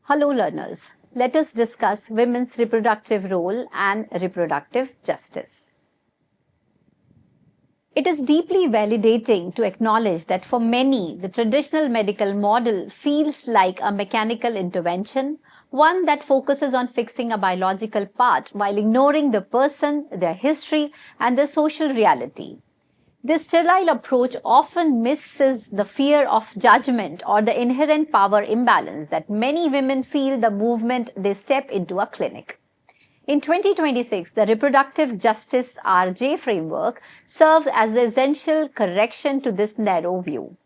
Hello learners, let us discuss women's reproductive role and reproductive justice. It is deeply validating to acknowledge that for many, the traditional medical model feels like a mechanical intervention, one that focuses on fixing a biological part while ignoring the person, their history, and their social reality. This sterile approach often misses the fear of judgment or the inherent power imbalance that many women feel the moment they step into a clinic. In 2026, the Reproductive Justice RJ framework serves as the essential correction to this narrow view.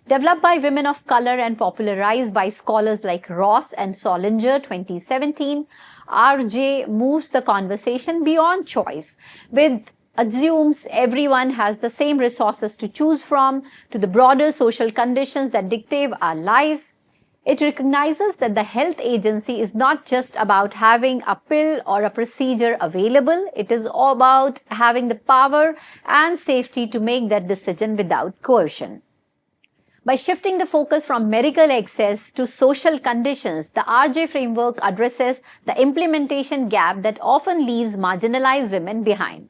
Developed by women of color and popularized by scholars like Ross and Solinger 2017, RJ moves the conversation beyond choice with assumes everyone has the same resources to choose from, to the broader social conditions that dictate our lives. It recognizes that the health agency is not just about having a pill or a procedure available, it is about having the power and safety to make that decision without coercion. By shifting the focus from medical access to social conditions, the RJ framework addresses the implementation gap that often leaves marginalized women behind.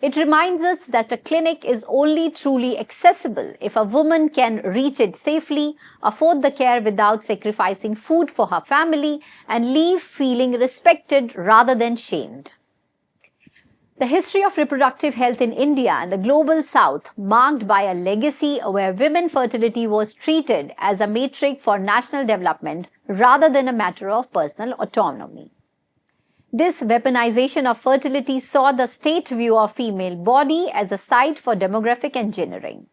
It reminds us that a clinic is only truly accessible if a woman can reach it safely, afford the care without sacrificing food for her family, and leave feeling respected rather than shamed. The history of reproductive health in India and the global south, marked by a legacy where women fertility was treated as a metric for national development rather than a matter of personal autonomy. This weaponization of fertility saw the state view of female body as a site for demographic engineering.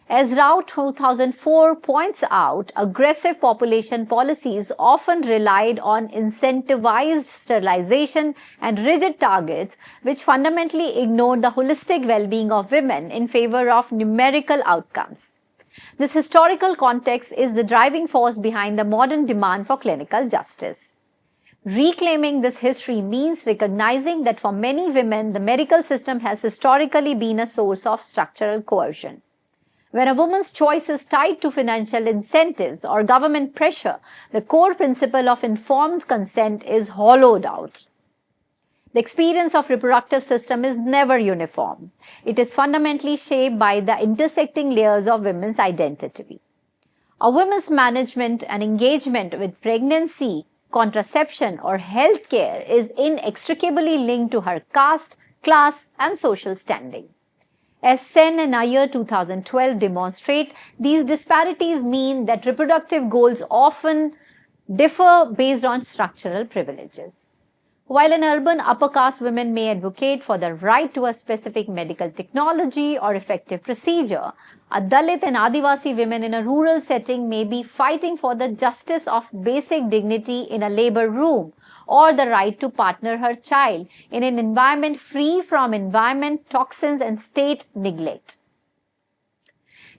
As Rao 2004 points out, aggressive population policies often relied on incentivized sterilization and rigid targets, which fundamentally ignored the holistic well-being of women in favor of numerical outcomes. This historical context is the driving force behind the modern demand for clinical justice. Reclaiming this history means recognizing that for many women, the medical system has historically been a source of structural coercion. When a woman's choice is tied to financial incentives or government pressure, the core principle of informed consent is hollowed out. The experience of reproductive system is never uniform. It is fundamentally shaped by the intersecting layers of women's identity. A woman's management and engagement with pregnancy, contraception, or healthcare is inextricably linked to her caste, class, and social standing. As Sen and Iyer 2012 demonstrate, these disparities mean that reproductive goals often differ based on structural privileges. While an urban upper caste woman may advocate for the right to a specific medical technology or effective procedure, a Dalit and Adivasi women in a rural setting may be fighting for the justice of basic dignity in a labor room or the right to partner her child in an environment free from environment toxins and state neglect.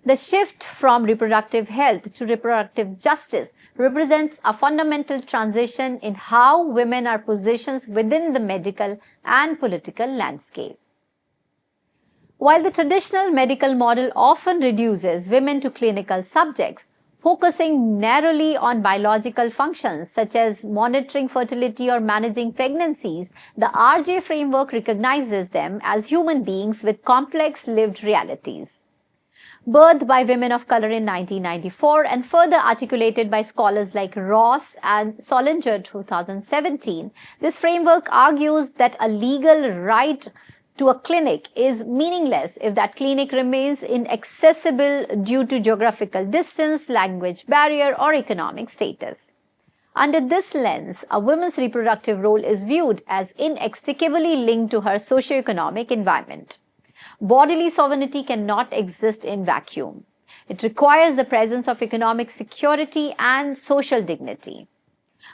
The shift from reproductive health to reproductive justice represents a fundamental transition in how women are positioned within the medical and political landscape. While the traditional medical model often reduces women to clinical subjects, focusing narrowly on biological functions such as monitoring fertility or managing pregnancies, the RJ framework recognizes them as human beings with complex lived realities. Birthed by women of color in 1994 and further articulated by scholars like Ross and Solinger 2017, this framework argues that a legal right to a clinic is meaningless if that clinic remains inaccessible due to geographical distance, language barrier, or economic status. Under this lens, a woman's reproductive role is viewed as inextricably linked to her socioeconomic environment. Bodily sovereignty cannot exist in vacuum. It requires the presence of economic security and social dignity.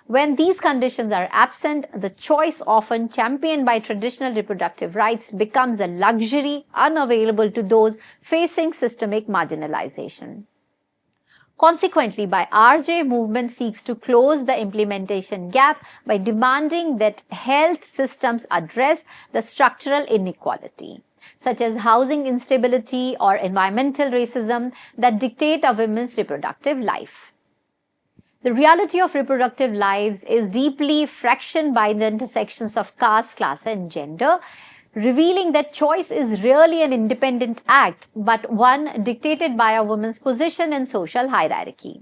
When these conditions are absent, the choice often championed by traditional reproductive rights becomes a luxury unavailable to those facing systemic marginalization. Consequently, by RJ, movement seeks to close the implementation gap by demanding that health systems address the structural inequality, such as housing instability or environmental racism that dictate a woman's reproductive life. The reality of reproductive lives is deeply fractioned by the intersections of caste, class, and gender, revealing that choice is really an independent act, but one dictated by a woman's position in social hierarchy.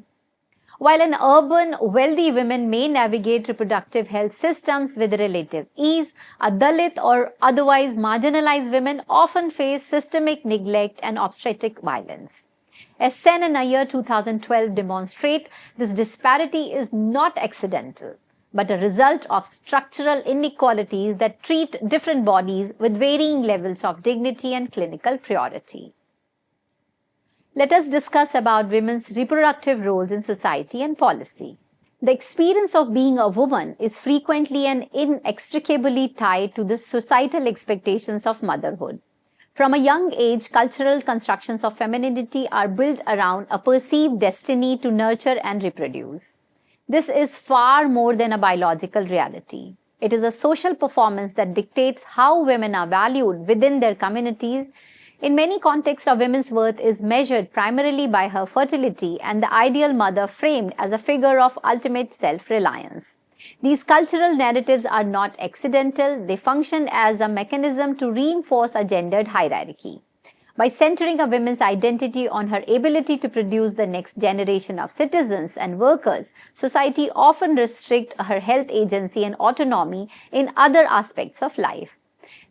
While in urban, wealthy women may navigate reproductive health systems with relative ease, a Dalit or otherwise marginalized women often face systemic neglect and obstetric violence. As Sen and Iyer 2012 demonstrate, this disparity is not accidental, but a result of structural inequalities that treat different bodies with varying levels of dignity and clinical priority. Let us discuss about women's reproductive roles in society and policy. The experience of being a woman is frequently and inextricably tied to the societal expectations of motherhood. From a young age, cultural constructions of femininity are built around a perceived destiny to nurture and reproduce. This is far more than a biological reality. It is a social performance that dictates how women are valued within their communities. In many contexts, a woman's worth is measured primarily by her fertility and the ideal mother framed as a figure of ultimate self-reliance. These cultural narratives are not accidental, they function as a mechanism to reinforce a gendered hierarchy. By centering a woman's identity on her ability to produce the next generation of citizens and workers, society often restricts her health agency and autonomy in other aspects of life.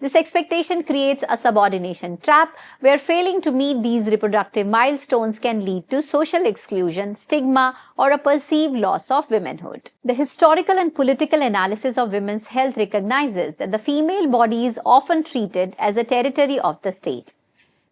This expectation creates a subordination trap where failing to meet these reproductive milestones can lead to social exclusion, stigma, or a perceived loss of womanhood. The historical and political analysis of women's health recognizes that the female body is often treated as a territory of the state.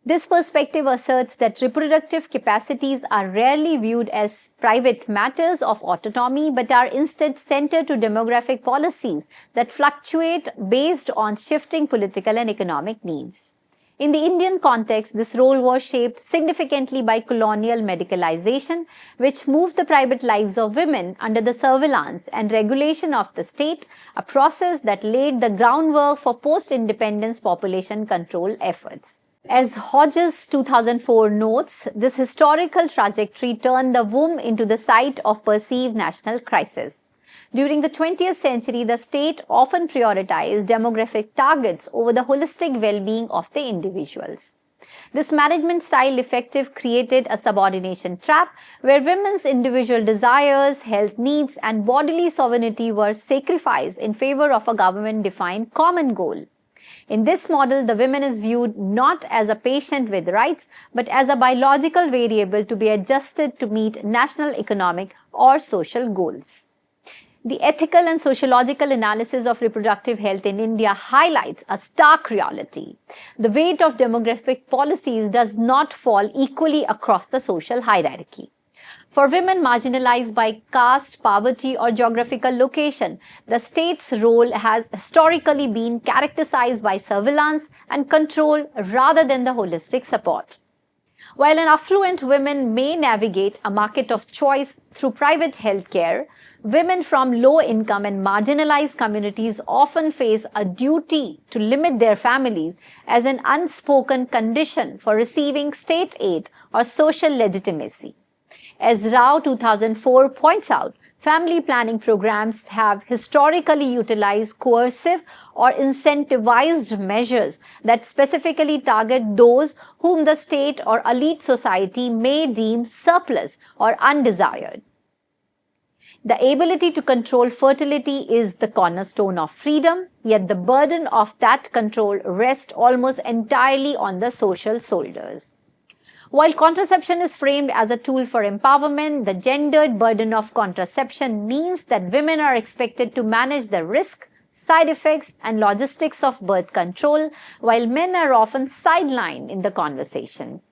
This perspective asserts that reproductive capacities are rarely viewed as private matters of autonomy but are instead centered to demographic policies that fluctuate based on shifting political and economic needs. In the Indian context, this role was shaped significantly by colonial medicalization, which moved the private lives of women under the surveillance and regulation of the state, a process that laid the groundwork for post-independence population control efforts. As Hodges 2004 notes, this historical trajectory turned the womb into the site of perceived national crisis. During the 20th century, the state often prioritized demographic targets over the holistic well-being of the individuals. This management style effective created a subordination trap where women's individual desires, health needs, and bodily sovereignty were sacrificed in favor of a government-defined common goal. In this model, the woman is viewed not as a patient with rights, but as a biological variable to be adjusted to meet national economic or social goals. The ethical and sociological analysis of reproductive health in India highlights a stark reality. The weight of demographic policies does not fall equally across the social hierarchy. For women marginalized by caste, poverty, or geographical location, the state's role has historically been characterized by surveillance and control rather than the holistic support. While an affluent woman may navigate a market of choice through private healthcare, women from low-income and marginalized communities often face a duty to limit their families as an unspoken condition for receiving state aid or social legitimacy. As Rao 2004 points out, family planning programs have historically utilized coercive or incentivized measures that specifically target those whom the state or elite society may deem surplus or undesired. The ability to control fertility is the cornerstone of freedom, yet the burden of that control rests almost entirely on the social shoulders. While contraception is framed as a tool for empowerment, the gendered burden of contraception means that women are expected to manage the risk, side effects, and logistics of birth control, while men are often sidelined in the conversation.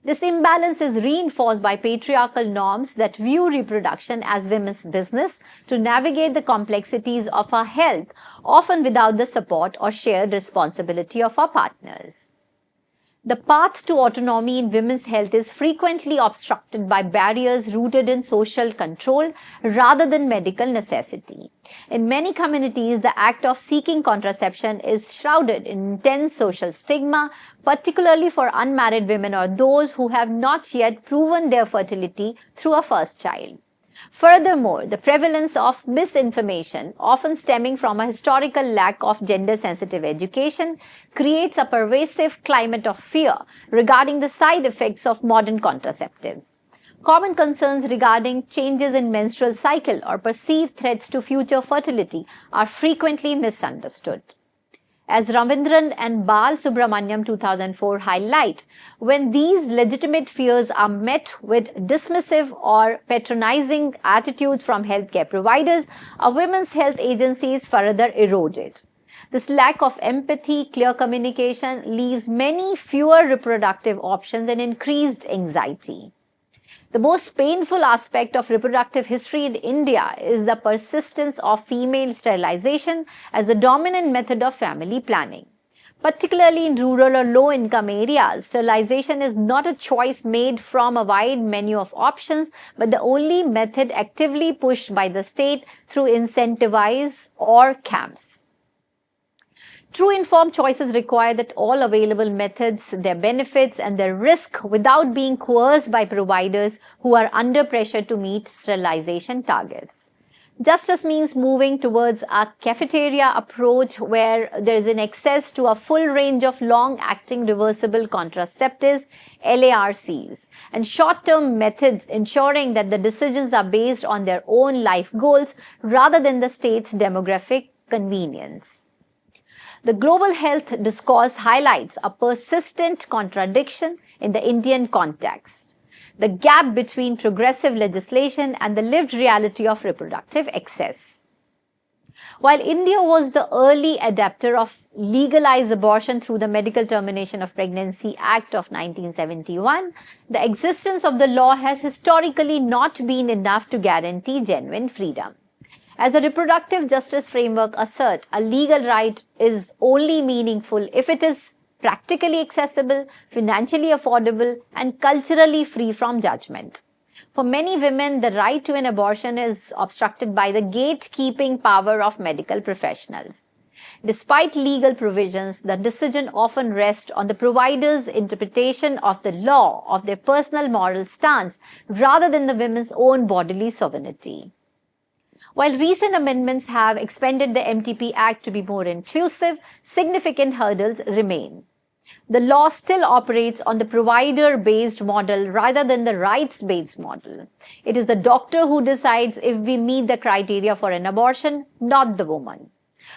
This imbalance is reinforced by patriarchal norms that view reproduction as women's business to navigate the complexities of our health, often without the support or shared responsibility of our partners. The path to autonomy in women's health is frequently obstructed by barriers rooted in social control rather than medical necessity. In many communities, the act of seeking contraception is shrouded in intense social stigma, particularly for unmarried women or those who have not yet proven their fertility through a first child. Furthermore, the prevalence of misinformation, often stemming from a historical lack of gender-sensitive education, creates a pervasive climate of fear regarding the side effects of modern contraceptives. Common concerns regarding changes in menstrual cycle or perceived threats to future fertility are frequently misunderstood. As Ravindran and Bal Subramaniam 2004 highlight, when these legitimate fears are met with dismissive or patronizing attitudes from healthcare providers, a women's health agency is further eroded. This lack of empathy, clear communication leaves many fewer reproductive options and increased anxiety. The most painful aspect of reproductive history in India is the persistence of female sterilization as the dominant method of family planning. Particularly in rural or low-income areas, sterilization is not a choice made from a wide menu of options, but the only method actively pushed by the state through incentivize or camps. True informed choices require that all available methods, their benefits and their risk without being coerced by providers who are under pressure to meet sterilization targets. Justice means moving towards a cafeteria approach where there is an access to a full range of long-acting reversible contraceptives, LARCs, and short-term methods ensuring that the decisions are based on their own life goals rather than the state's demographic convenience. The global health discourse highlights a persistent contradiction in the Indian context: the gap between progressive legislation and the lived reality of reproductive excess. While India was the early adopter of legalized abortion through the Medical Termination of Pregnancy Act of 1971, the existence of the law has historically not been enough to guarantee genuine freedom. As the reproductive justice framework asserts, a legal right is only meaningful if it is practically accessible, financially affordable, and culturally free from judgment. For many women, the right to an abortion is obstructed by the gatekeeping power of medical professionals. Despite legal provisions, the decision often rests on the provider's interpretation of the law, of their personal moral stance, rather than the women's own bodily sovereignty. While recent amendments have expanded the MTP Act to be more inclusive, significant hurdles remain. The law still operates on the provider-based model rather than the rights-based model. It is the doctor who decides if we meet the criteria for an abortion, not the woman.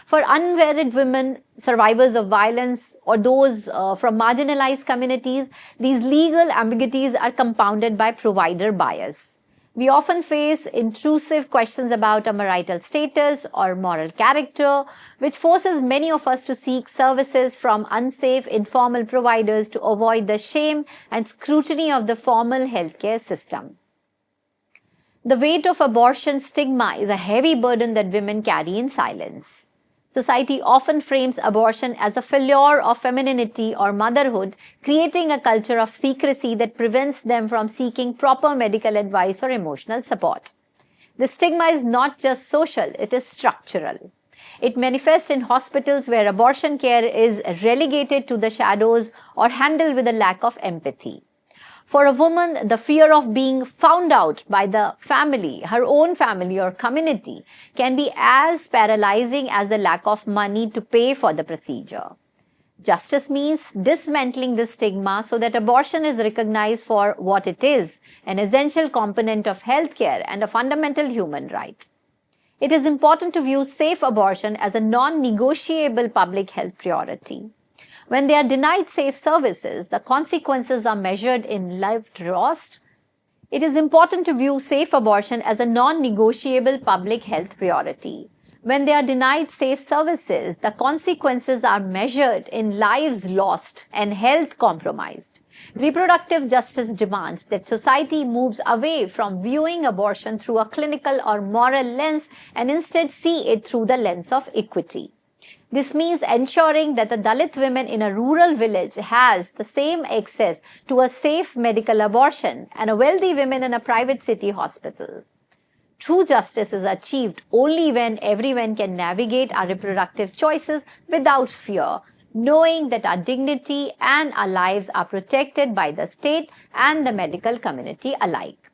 For unmarried women, survivors of violence, or those from marginalized communities, these legal ambiguities are compounded by provider bias. We often face intrusive questions about our marital status or moral character, which forces many of us to seek services from unsafe, informal providers to avoid the shame and scrutiny of the formal healthcare system. The weight of abortion stigma is a heavy burden that women carry in silence. Society often frames abortion as a failure of femininity or motherhood, creating a culture of secrecy that prevents them from seeking proper medical advice or emotional support. The stigma is not just social, it is structural. It manifests in hospitals where abortion care is relegated to the shadows or handled with a lack of empathy. For a woman, the fear of being found out by the family, her own family or community, can be as paralyzing as the lack of money to pay for the procedure. Justice means dismantling this stigma so that abortion is recognized for what it is, an essential component of healthcare and a fundamental human right. It is important to view safe abortion as a non-negotiable public health priority. When they are denied safe services, the consequences are measured in life lost. It is important to view safe abortion as a non-negotiable public health priority. When they are denied safe services, the consequences are measured in lives lost and health compromised. Reproductive justice demands that society moves away from viewing abortion through a clinical or moral lens and instead see it through the lens of equity. This means ensuring that the Dalit women in a rural village has the same access to a safe medical abortion and a wealthy woman in a private city hospital. True justice is achieved only when everyone can navigate our reproductive choices without fear, knowing that our dignity and our lives are protected by the state and the medical community alike.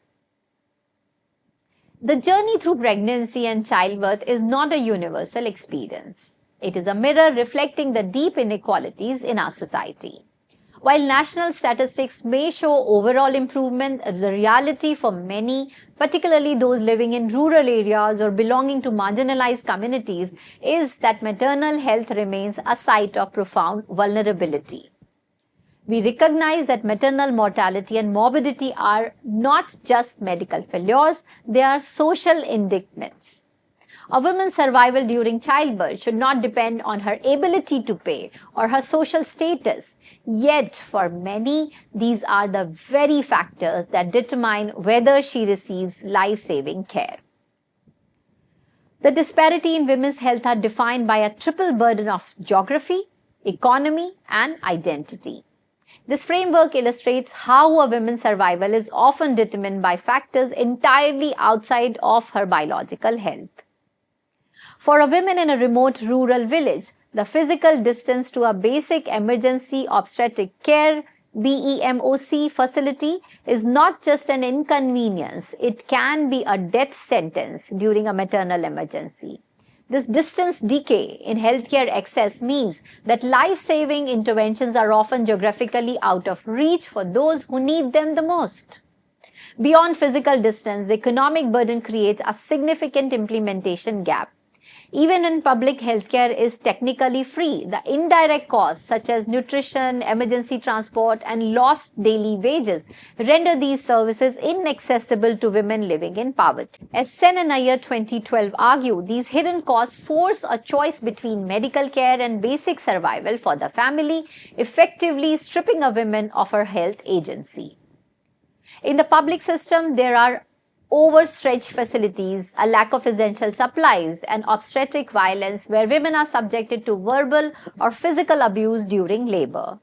The journey through pregnancy and childbirth is not a universal experience. It is a mirror reflecting the deep inequalities in our society. While national statistics may show overall improvement, the reality for many, particularly those living in rural areas or belonging to marginalized communities, is that maternal health remains a site of profound vulnerability. We recognize that maternal mortality and morbidity are not just medical failures, they are social indictments. A woman's survival during childbirth should not depend on her ability to pay or her social status. Yet, for many, these are the very factors that determine whether she receives life-saving care. The disparity in women's health are defined by a triple burden of geography, economy, and identity. This framework illustrates how a woman's survival is often determined by factors entirely outside of her biological health. For a woman in a remote rural village, the physical distance to a basic emergency obstetric care BEMOC facility is not just an inconvenience, it can be a death sentence during a maternal emergency. This distance decay in healthcare access means that life-saving interventions are often geographically out of reach for those who need them the most. Beyond physical distance, the economic burden creates a significant implementation gap. Even when public healthcare is technically free, the indirect costs such as nutrition, emergency transport, and lost daily wages render these services inaccessible to women living in poverty. As Sen and Iyer 2012 argue, these hidden costs force a choice between medical care and basic survival for the family, effectively stripping a woman of her health agency. In the public system, there are overstretched facilities, a lack of essential supplies, and obstetric violence where women are subjected to verbal or physical abuse during labor.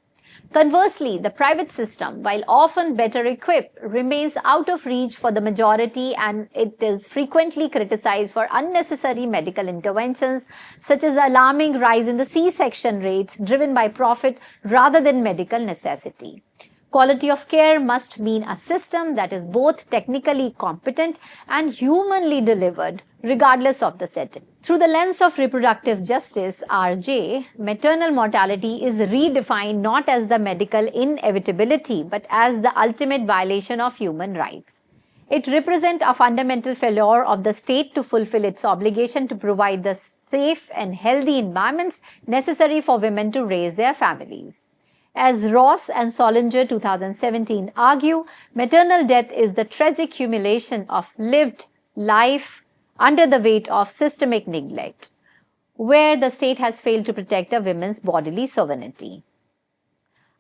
Conversely, the private system, while often better equipped, remains out of reach for the majority, and it is frequently criticized for unnecessary medical interventions, such as the alarming rise in the C-section rates driven by profit rather than medical necessity. Quality of care must mean a system that is both technically competent and humanly delivered, regardless of the setting. Through the lens of reproductive justice, RJ, maternal mortality is redefined not as the medical inevitability, but as the ultimate violation of human rights. It represents a fundamental failure of the state to fulfill its obligation to provide the safe and healthy environments necessary for women to raise their families. As Ross and Solinger 2017 argue, maternal death is the tragic accumulation of lived life under the weight of systemic neglect, where the state has failed to protect a woman's bodily sovereignty.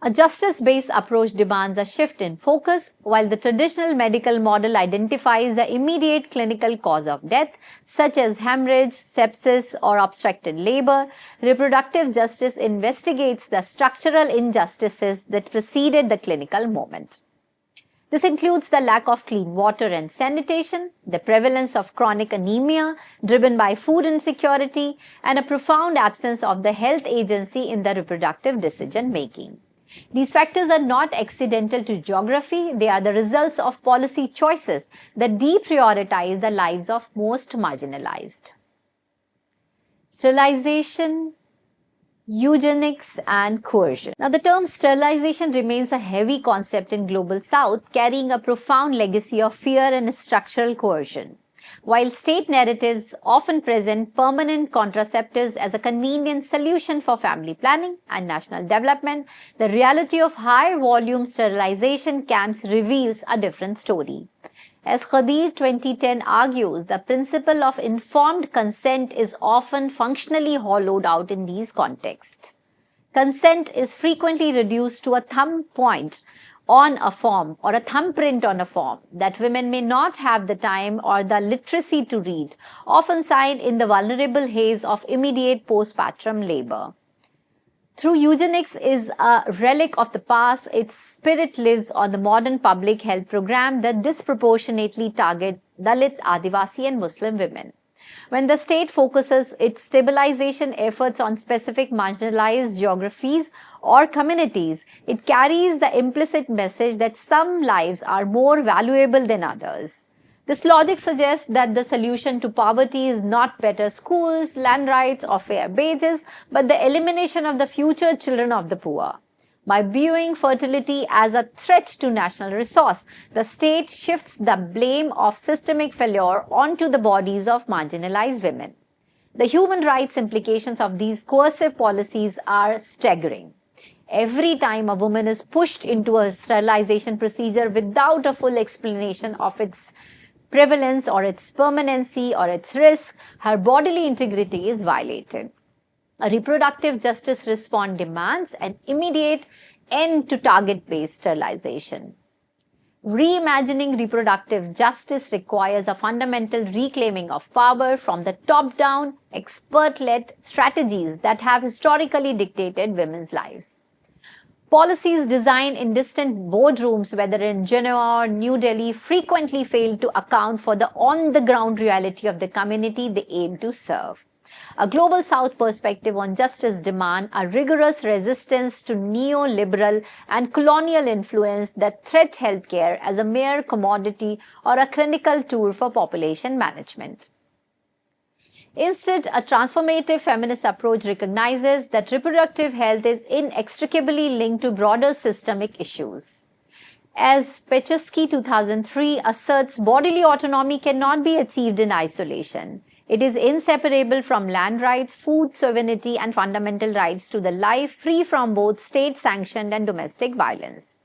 A justice-based approach demands a shift in focus. While the traditional medical model identifies the immediate clinical cause of death, such as hemorrhage, sepsis, or obstructed labor, reproductive justice investigates the structural injustices that preceded the clinical moment. This includes the lack of clean water and sanitation, the prevalence of chronic anemia driven by food insecurity, and a profound absence of the health agency in the reproductive decision-making. These factors are not accidental to geography, they are the results of policy choices that deprioritize the lives of most marginalized. Sterilization, eugenics, and coercion. Now, the term sterilization remains a heavy concept in Global South, carrying a profound legacy of fear and structural coercion. While state narratives often present permanent contraceptives as a convenient solution for family planning and national development, the reality of high-volume sterilization camps reveals a different story. As Khadir 2010 argues, the principle of informed consent is often functionally hollowed out in these contexts. Consent is frequently reduced to a thumb point on a form or a thumbprint on a form that women may not have the time or the literacy to read, often signed in the vulnerable haze of immediate postpartum labor. Through eugenics is a relic of the past, its spirit lives on the modern public health program that disproportionately target Dalit, Adivasi and Muslim women. When the state focuses its stabilization efforts on specific marginalized geographies or communities, it carries the implicit message that some lives are more valuable than others. This logic suggests that the solution to poverty is not better schools, land rights, or fair wages, but the elimination of the future children of the poor. By viewing fertility as a threat to national resource, the state shifts the blame of systemic failure onto the bodies of marginalized women. The human rights implications of these coercive policies are staggering. Every time a woman is pushed into a sterilization procedure without a full explanation of its prevalence or its permanency or its risk, her bodily integrity is violated. A reproductive justice response demands an immediate end to target-based sterilization. Reimagining reproductive justice requires a fundamental reclaiming of power from the top-down, expert-led strategies that have historically dictated women's lives. Policies designed in distant boardrooms, whether in Geneva or New Delhi, frequently fail to account for the on-the-ground reality of the community they aim to serve. A global South perspective on justice demands a rigorous resistance to neoliberal and colonial influence that treat healthcare as a mere commodity or a clinical tool for population management. Instead, a transformative feminist approach recognizes that reproductive health is inextricably linked to broader systemic issues. As Pecheski 2003 asserts, bodily autonomy cannot be achieved in isolation. It is inseparable from land rights, food sovereignty, and fundamental rights to the life free from both state-sanctioned and domestic violence.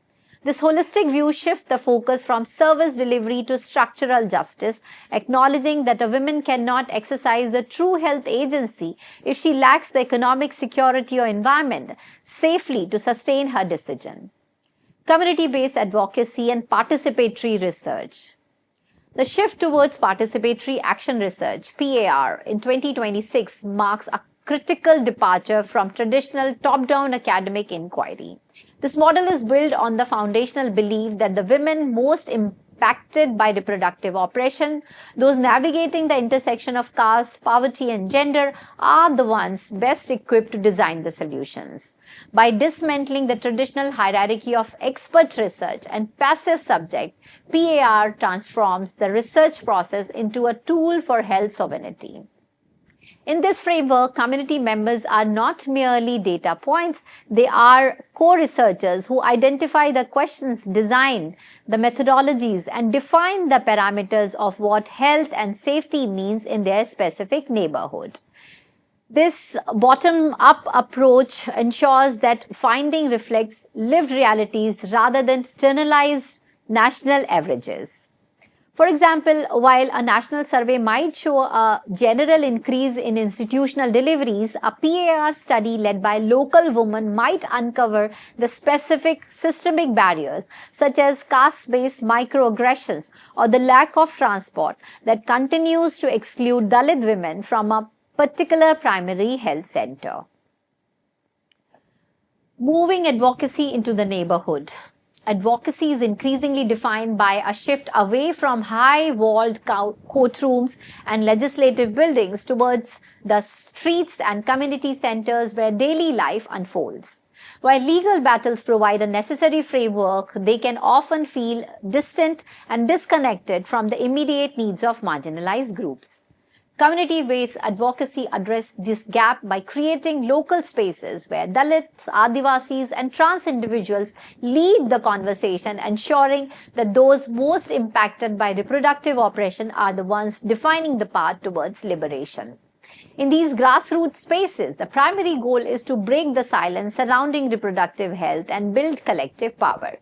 This holistic view shifts the focus from service delivery to structural justice, acknowledging that a woman cannot exercise the true health agency if she lacks the economic security or environment safely to sustain her decision. Community-based advocacy and participatory research. The shift towards participatory action research, PAR, in 2026 marks a critical departure from traditional top-down academic inquiry. This model is built on the foundational belief that the women most impacted by reproductive oppression, those navigating the intersection of caste, poverty, and gender, are the ones best equipped to design the solutions. By dismantling the traditional hierarchy of expert research and passive subject, PAR transforms the research process into a tool for health sovereignty. In this framework, community members are not merely data points, they are co-researchers who identify the questions, design the methodologies, and define the parameters of what health and safety means in their specific neighborhood. This bottom-up approach ensures that finding reflects lived realities rather than externalized national averages. For example, while a national survey might show a general increase in institutional deliveries, a PAR study led by local women might uncover the specific systemic barriers, such as caste-based microaggressions or the lack of transport that continues to exclude Dalit women from a particular primary health center. Moving advocacy into the neighborhood. Advocacy is increasingly defined by a shift away from high-walled courtrooms and legislative buildings towards the streets and community centers where daily life unfolds. While legal battles provide a necessary framework, they can often feel distant and disconnected from the immediate needs of marginalized groups. Community-based advocacy addresses this gap by creating local spaces where Dalits, Adivasis, and trans individuals lead the conversation, ensuring that those most impacted by reproductive oppression are the ones defining the path towards liberation. In these grassroots spaces, the primary goal is to break the silence surrounding reproductive health and build collective power.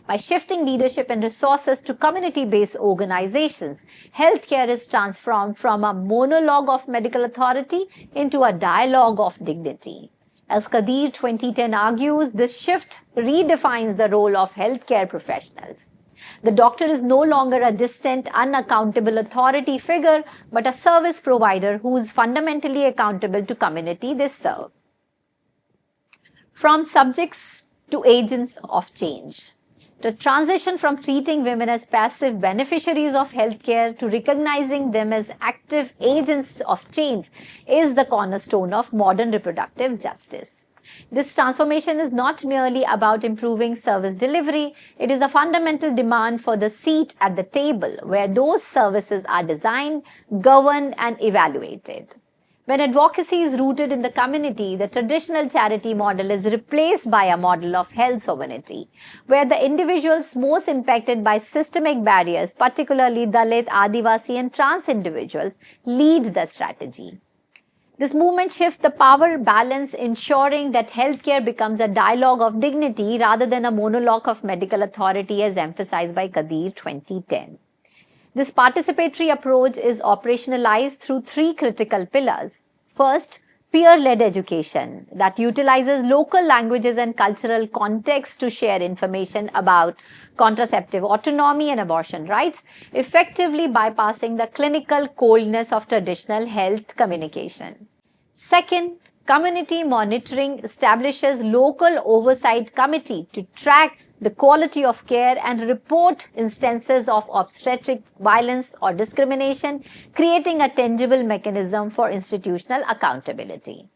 By shifting leadership and resources to community-based organizations, healthcare is transformed from a monologue of medical authority into a dialogue of dignity. As Kadir 2010 argues, this shift redefines the role of healthcare professionals. The doctor is no longer a distant, unaccountable authority figure, but a service provider who is fundamentally accountable to community they serve. From subjects to agents of change. The transition from treating women as passive beneficiaries of healthcare to recognizing them as active agents of change is the cornerstone of modern reproductive justice. This transformation is not merely about improving service delivery, it is a fundamental demand for the seat at the table where those services are designed, governed, and evaluated. When advocacy is rooted in the community, the traditional charity model is replaced by a model of health sovereignty, where the individuals most impacted by systemic barriers, particularly Dalit, Adivasi, and trans individuals, lead the strategy. This movement shifts the power balance, ensuring that healthcare becomes a dialogue of dignity rather than a monologue of medical authority, as emphasized by Kadir 2010. This participatory approach is operationalized through three critical pillars. First, peer-led education that utilizes local languages and cultural context to share information about contraceptive autonomy and abortion rights, effectively bypassing the clinical coldness of traditional health communication. Second, community monitoring establishes local oversight committee to track the quality of care and report instances of obstetric violence or discrimination, creating a tangible mechanism for institutional accountability.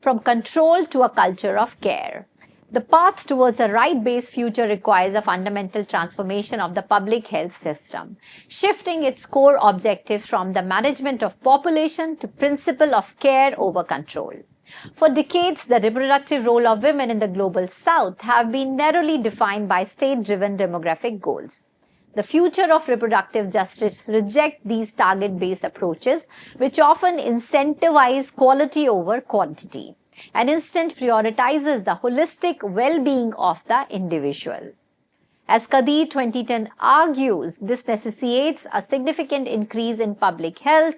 From control to a culture of care. The path towards a right-based future requires a fundamental transformation of the public health system, shifting its core objectives from the management of population to principle of care over control. For decades, the reproductive role of women in the global south have been narrowly defined by state-driven demographic goals. The future of reproductive justice rejects these target-based approaches, which often incentivize quality over quantity, and instead prioritizes the holistic well-being of the individual. As Kadir 2010 argues, this necessitates a significant increase in public health.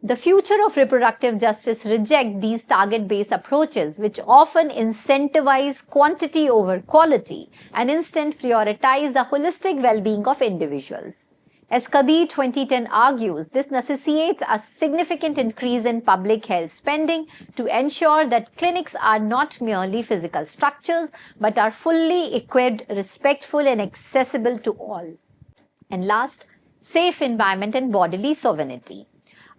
The future of reproductive justice rejects these target-based approaches, which often incentivize quantity over quality and instead prioritize the holistic well-being of individuals. As Kadir 2010 argues, this necessitates a significant increase in public health spending to ensure that clinics are not merely physical structures, but are fully equipped, respectful, and accessible to all. And last, safe environment and bodily sovereignty.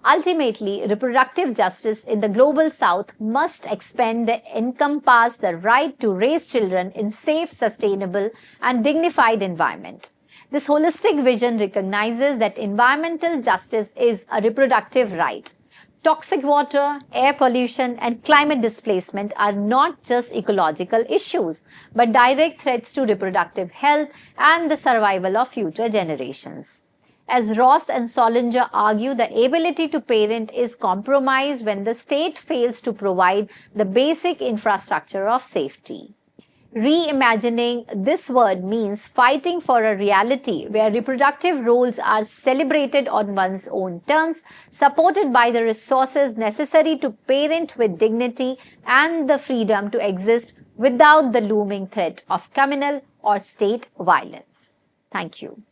Ultimately, reproductive justice in the global south must expand and encompass the right to raise children in safe, sustainable, and dignified environment. This holistic vision recognizes that environmental justice is a reproductive right. Toxic water, air pollution, and climate displacement are not just ecological issues, but direct threats to reproductive health and the survival of future generations. As Ross and Solinger argue, the ability to parent is compromised when the state fails to provide the basic infrastructure of safety. Reimagining this word means fighting for a reality where reproductive roles are celebrated on one's own terms, supported by the resources necessary to parent with dignity and the freedom to exist without the looming threat of communal or state violence. Thank you.